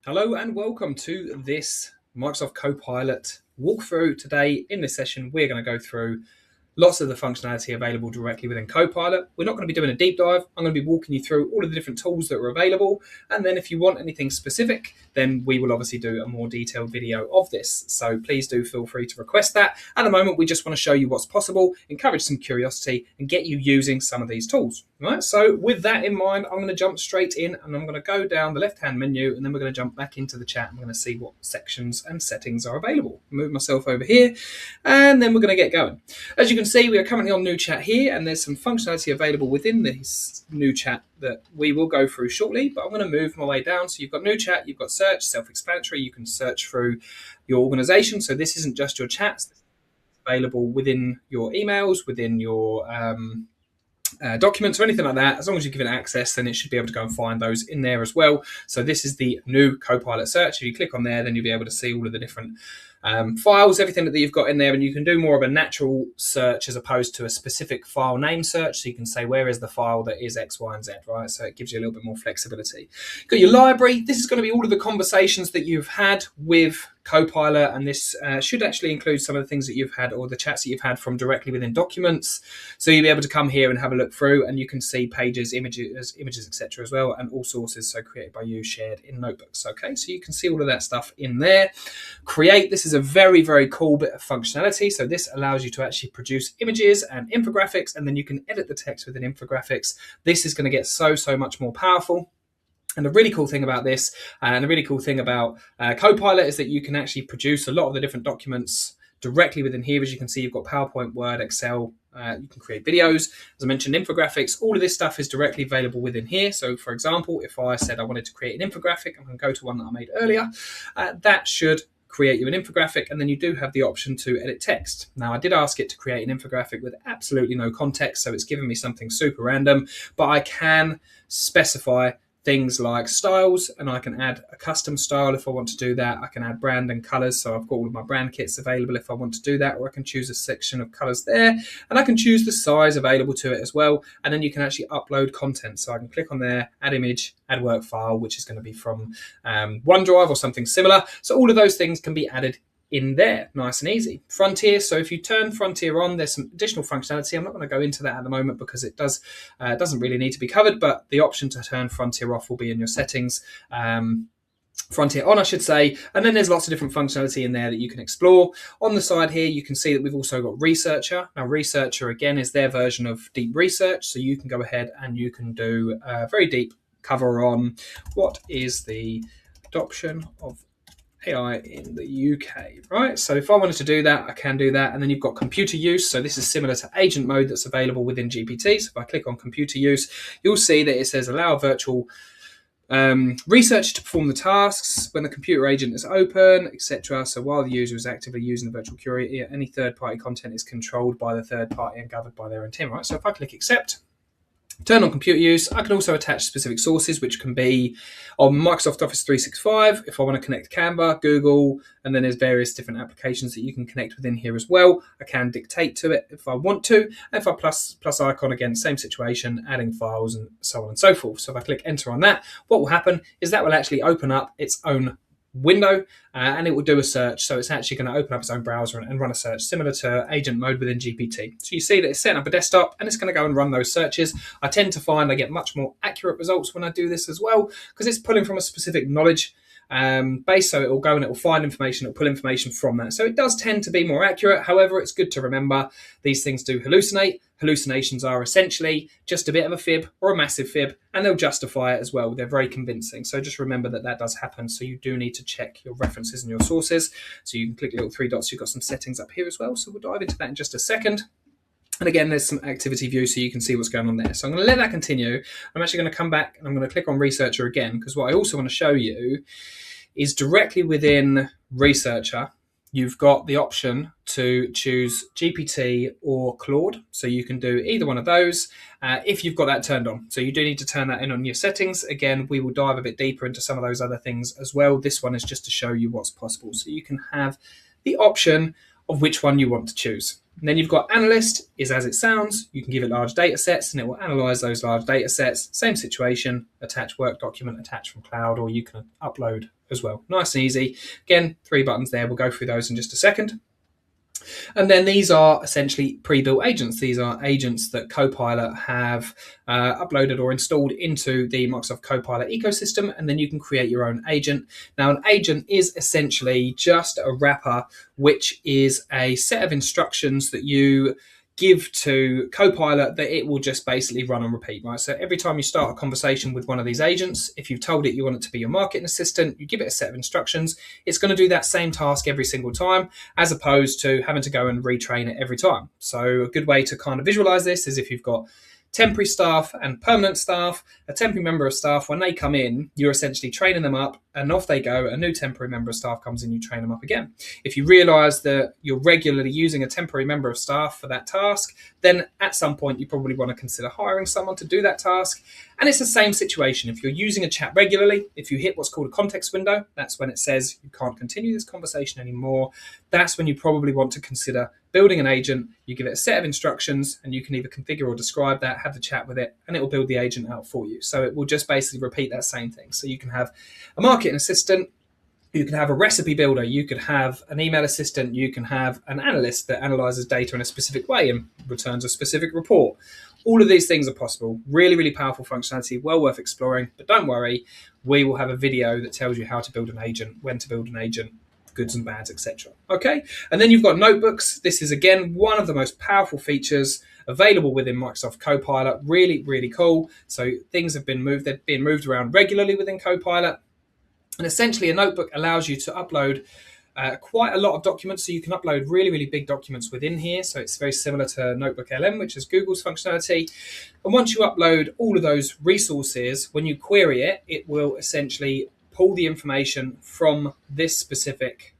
Hello and welcome to this Microsoft Copilot walkthrough. Today in this session, we're going to go through lots of the functionality available directly within Copilot. We're not going to be doing a deep dive. I'm going to be walking you through all of the different tools that are available. And then if you want anything specific, then we will obviously do a more detailed video of this. So please do feel free to request that. At the moment, we just want to show you what's possible, encourage some curiosity and get you using some of these tools. Right, so with that in mind, I'm going to jump straight in and I'm going to go down the left-hand menu and then we're going to jump back into the chat. I'm going to see what sections and settings are available. Move myself over here and then we're going to get going. As you can see, we are currently on new chat here and there's some functionality available within this new chat that we will go through shortly, but I'm going to move my way down. So you've got new chat, you've got search, self-explanatory. You can search through your organization. So this isn't just your chats, it's available within your emails, within your documents or anything like that. As long as you give it access, then it should be able to go and find those in there as well. So this is the new Copilot search. If you click on there, then you'll be able to see all of the different files, everything that you've got in there, and you can do more of a natural search as opposed to a specific file name search. So you can say, where is the file that is X, Y, and Z, right? So it gives you a little bit more flexibility. You've got your library. This is going to be all of the conversations that you've had with Copilot, and this should actually include some of the things that you've had or the chats that you've had from directly within documents. So you'll be able to come here and have a look through, and you can see pages, images, etc. as well, and all sources, so created by you, shared in notebooks. Okay, so you can see all of that stuff in there. Create, this is a very, very cool bit of functionality. So this allows you to actually produce images and infographics, and then you can edit the text within infographics. This is going to get so much more powerful. And the really cool thing about this, and the really cool thing about Copilot, is that you can actually produce a lot of the different documents directly within here. As you can see, you've got PowerPoint, Word, Excel. You can create videos. As I mentioned, infographics. All of this stuff is directly available within here. So, for example, if I said I wanted to create an infographic, I'm going to go to one that I made earlier. That should create you an infographic, and then you do have the option to edit text. Now, I did ask it to create an infographic with absolutely no context, so it's given me something super random, but I can specify things like styles, and I can add a custom style if I want to do that. I can add brand and colors, so I've got all of my brand kits available if I want to do that, or I can choose a section of colors there, and I can choose the size available to it as well. And then you can actually upload content, so I can click on there, add image, add work file, which is going to be from OneDrive or something similar. So all of those things can be added in there, nice and easy. Frontier, so if you turn Frontier on, there's some additional functionality. I'm not going to go into that at the moment because it doesn't really need to be covered, but the option to turn Frontier off will be in your settings. Frontier on, I should say, and then there's lots of different functionality in there that you can explore. On the side here, you can see that we've also got Researcher. Now, Researcher, again, is their version of deep research, so you can go ahead and you can do a very deep cover on what is the adoption of AI in the UK, right? So if I wanted to do that, I can do that. And then you've got computer use. So this is similar to agent mode that's available within GPT. So if I click on computer use, you'll see that it says allow virtual researcher to perform the tasks when the computer agent is open, etc. So while the user is actively using the virtual query, any third-party content is controlled by the third party and governed by their intent, right? So if I click accept, turn on computer use, I can also attach specific sources, which can be on Microsoft Office 365. If I want to connect Canva, Google, and then there's various different applications that you can connect within here as well. I can dictate to it if I want to. And if I plus icon again, same situation, adding files and so on and so forth. So if I click enter on that, what will happen is that will actually open up its own window and it will do a search. So it's actually going to open up its own browser and run a search similar to agent mode within GPT. So you see that it's setting up a desktop and it's going to go and run those searches. I tend to find I get much more accurate results when I do this as well, because it's pulling from a specific knowledge base. So it will go and it will find information, it will pull information from that. So it does tend to be more accurate. However, it's good to remember these things do hallucinate. Hallucinations are essentially just a bit of a fib or a massive fib, and they'll justify it as well. They're very convincing. So just remember that that does happen. So you do need to check your references and your sources. So you can click the little three dots. You've got some settings up here as well. So we'll dive into that in just a second. And again, there's some activity view so you can see what's going on there. So I'm going to let that continue. I'm actually going to come back and I'm going to click on Researcher again, because what I also want to show you is directly within Researcher, you've got the option to choose GPT or Claude. So you can do either one of those if you've got that turned on. So you do need to turn that in on your settings. Again, we will dive a bit deeper into some of those other things as well. This one is just to show you what's possible. So you can have the option of which one you want to choose. And then you've got Analyst, is as it sounds. You can give it large data sets and it will analyze those large data sets. Same situation, attach work document, attach from cloud, or you can upload as well. Nice and easy. Again, 3 buttons there. We'll go through those in just a second. And then these are essentially pre-built agents. These are agents that Copilot have uploaded or installed into the Microsoft Copilot ecosystem, and then you can create your own agent. Now, an agent is essentially just a wrapper, which is a set of instructions that you give to Copilot that it will just basically run and repeat, right? So every time you start a conversation with one of these agents, if you've told it you want it to be your marketing assistant, you give it a set of instructions, it's going to do that same task every single time, as opposed to having to go and retrain it every time. So a good way to kind of visualize this is if you've got temporary staff and permanent staff. A temporary member of staff, when they come in, you're essentially training them up and off they go. A new temporary member of staff comes in, you train them up again. If you realize that you're regularly using a temporary member of staff for that task, then at some point you probably want to consider hiring someone to do that task. And it's the same situation. If you're using a chat regularly, if you hit what's called a context window, that's when it says you can't continue this conversation anymore. That's when you probably want to consider building an agent. You give it a set of instructions and you can either configure or describe that, have the chat with it, and it will build the agent out for you. So it will just basically repeat that same thing. So you can have a marketing assistant, you can have a recipe builder, you could have an email assistant, you can have an analyst that analyzes data in a specific way and returns a specific report. All of these things are possible. Really, really powerful functionality, well worth exploring. But don't worry, we will have a video that tells you how to build an agent, when to build an agent, goods and bads, etc. Okay, and then you've got notebooks. This is again one of the most powerful features available within Microsoft Copilot. Really, really cool. So things have been moved. They're being moved around regularly within Copilot. And essentially, a notebook allows you to upload quite a lot of documents. So you can upload really, really big documents within here. So it's very similar to Notebook LM, which is Google's functionality. And once you upload all of those resources, when you query it, it will essentially pull the information from this specific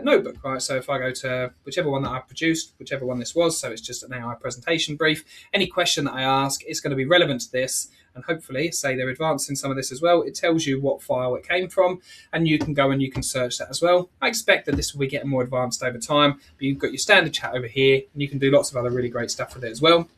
notebook, right? So if I go to whichever one that I produced, whichever one this was, so it's just an AI presentation brief, any question that I ask is going to be relevant to this, and hopefully, say they're advanced in some of this as well, it tells you what file it came from, and you can go and you can search that as well. I expect that this will be getting more advanced over time, but you've got your standard chat over here, and you can do lots of other really great stuff with it as well.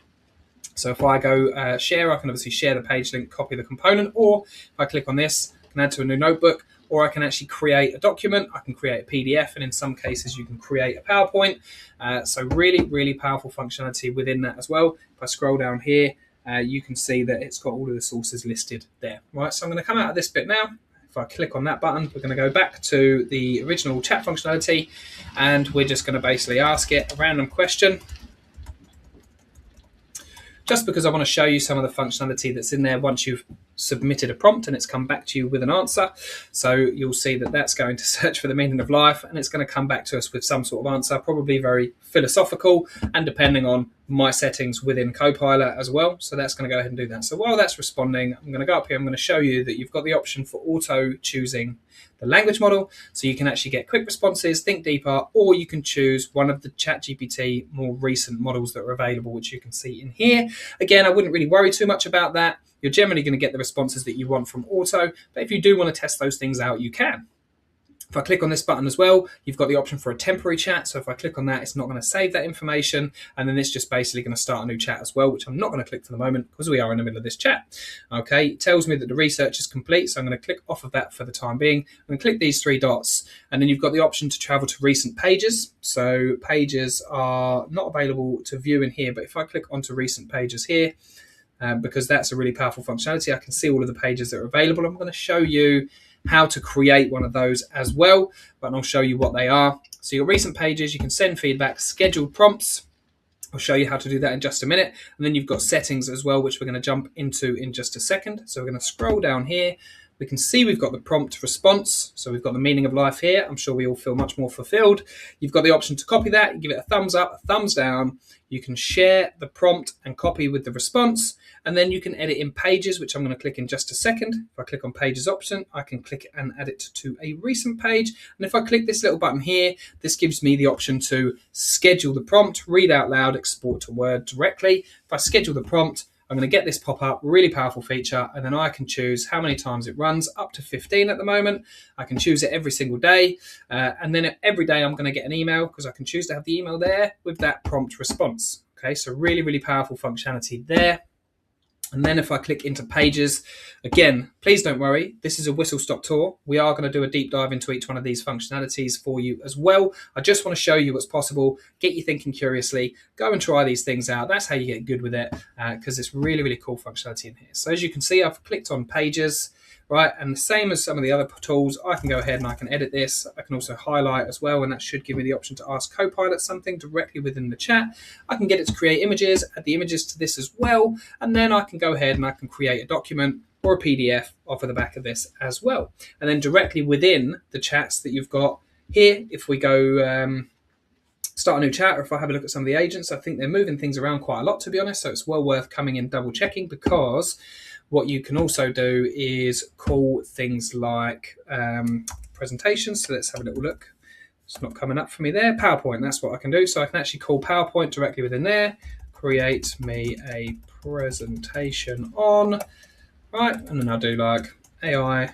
So if I go share, I can obviously share the page link, copy the component, or if I click on this, I can add to a new notebook, or I can actually create a document, I can create a PDF, and in some cases you can create a PowerPoint. So really, really powerful functionality within that as well. If I scroll down here, you can see that it's got all of the sources listed there. Right, so I'm going to come out of this bit now. If I click on that button, we're going to go back to the original chat functionality, and we're just going to basically ask it a random question, just because I want to show you some of the functionality that's in there once you've submitted a prompt and it's come back to you with an answer. So you'll see that that's going to search for the meaning of life, and it's going to come back to us with some sort of answer, probably very philosophical and depending on my settings within Copilot as well. So that's going to go ahead and do that. So while that's responding, I'm going to go up here, I'm going to show you that you've got the option for auto choosing the language model. So you can actually get quick responses, think deeper, or you can choose one of the ChatGPT more recent models that are available, which you can see in here. Again, I wouldn't really worry too much about that. You're generally going to get the responses that you want from auto, but if you do want to test those things out, you can. If I click on this button as well, you've got the option for a temporary chat. So if I click on that, it's not going to save that information. And then it's just basically going to start a new chat as well, which I'm not going to click for the moment because we are in the middle of this chat. Okay, it tells me that the research is complete. So I'm going to click off of that for the time being. I'm going to click these 3 dots, and then you've got the option to travel to recent pages. So pages are not available to view in here, but if I click onto recent pages here, because that's a really powerful functionality, I can see all of the pages that are available. I'm going to show you how to create one of those as well, but I'll show you what they are. So your recent pages, you can send feedback, scheduled prompts. I'll show you how to do that in just a minute. And then you've got settings as well, which we're going to jump into in just a second. So we're going to scroll down here. We can see we've got the prompt response. So we've got the meaning of life here. I'm sure we all feel much more fulfilled. You've got the option to copy that. You give it a thumbs up, a thumbs down. You can share the prompt and copy with the response. And then you can edit in pages, which I'm going to click in just a second. If I click on pages option, I can click and add it to a recent page. And if I click this little button here, this gives me the option to schedule the prompt, read out loud, export to Word directly. If I schedule the prompt, I'm going to get this pop up, really powerful feature, and then I can choose how many times it runs, up to 15 at the moment. I can choose it every single day, and then every day I'm going to get an email because I can choose to have the email there with that prompt response. Okay, so really, really powerful functionality there. And then if I click into pages, again, please don't worry. This is a Whistlestop tour. We are going to do a deep dive into each one of these functionalities for you as well. I just want to show you what's possible, get you thinking curiously, go and try these things out. That's how you get good with it, because it's really, really cool functionality in here. So as you can see, I've clicked on pages, right? And the same as some of the other tools, I can go ahead and I can edit this. I can also highlight as well, and that should give me the option to ask Copilot something directly within the chat. I can get it to create images, add the images to this as well, and then I can go ahead and I can create a document or a PDF off of the back of this as well. And then directly within the chats that you've got here, if we go start a new chat, or if I have a look at some of the agents, I think they're moving things around quite a lot, to be honest. So it's well worth coming in double checking, because what you can also do is call things like presentations. So let's have a little look. It's not coming up for me there. PowerPoint, that's what I can do. So I can actually call PowerPoint directly within there. Create me a presentation on, right? And then I'll do like AI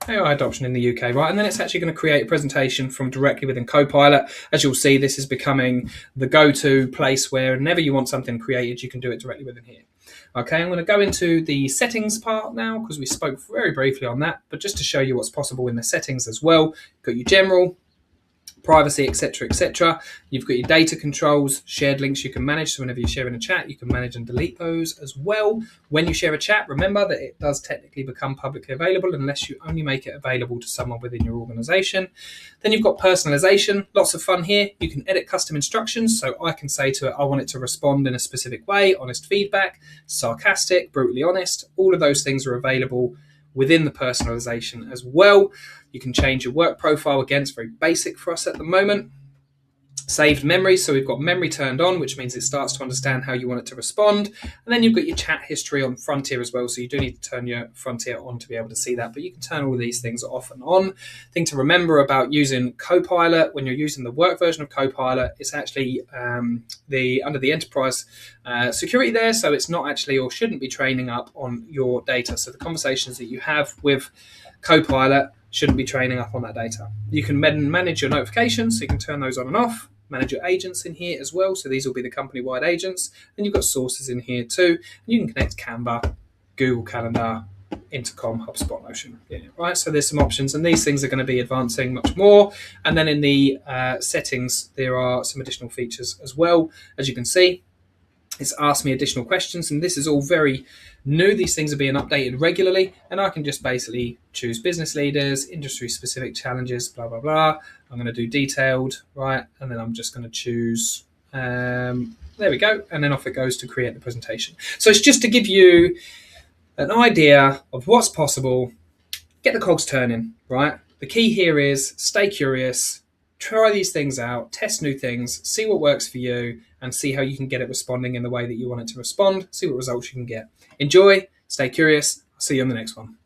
adoption in the UK, right? And then it's actually going to create a presentation from directly within Copilot. As you'll see, this is becoming the go-to place where whenever you want something created, you can do it directly within here. Okay, I'm going to go into the settings part now, because we spoke very briefly on that, but just to show you what's possible in the settings as well. You've got your general, privacy, etc., etc. You've got your data controls, shared links you can manage. So whenever you're sharing a chat, you can manage and delete those as well. When you share a chat, remember that it does technically become publicly available unless you only make it available to someone within your organization. Then you've got personalization, lots of fun here. You can edit custom instructions. So I can say to it, I want it to respond in a specific way, honest feedback, sarcastic, brutally honest. All of those things are available within the personalization as well. You can change your work profile. Again, it's very basic for us at the moment. Saved memory, so we've got memory turned on, which means it starts to understand how you want it to respond. And then you've got your chat history on Frontier as well, so you do need to turn your Frontier on to be able to see that, but you can turn all of these things off and on. Thing to remember about using Copilot, when you're using the work version of Copilot, it's actually under the enterprise security there, so it's not actually, or shouldn't be, training up on your data. So the conversations that you have with Copilot shouldn't be training up on that data. You can manage your notifications, so you can turn those on and off. Manage your agents in here as well, so these will be the company-wide agents. And you've got sources in here too. And you can connect Canva, Google Calendar, Intercom, HubSpot, Notion. Yeah, right, so there's some options, and these things are going to be advancing much more. And then in the settings, there are some additional features as well. As you can see, it's asked me additional questions, and this is all very new. These things are being updated regularly, and I can just basically choose business leaders, industry specific challenges, blah, blah, blah. I'm going to do detailed, right? And then I'm just going to choose, there we go. And then off it goes to create the presentation. So it's just to give you an idea of what's possible, get the cogs turning, right? The key here is stay curious, try these things out, test new things, see what works for you, and see how you can get it responding in the way that you want it to respond, see what results you can get. Enjoy, stay curious, I'll see you on the next one.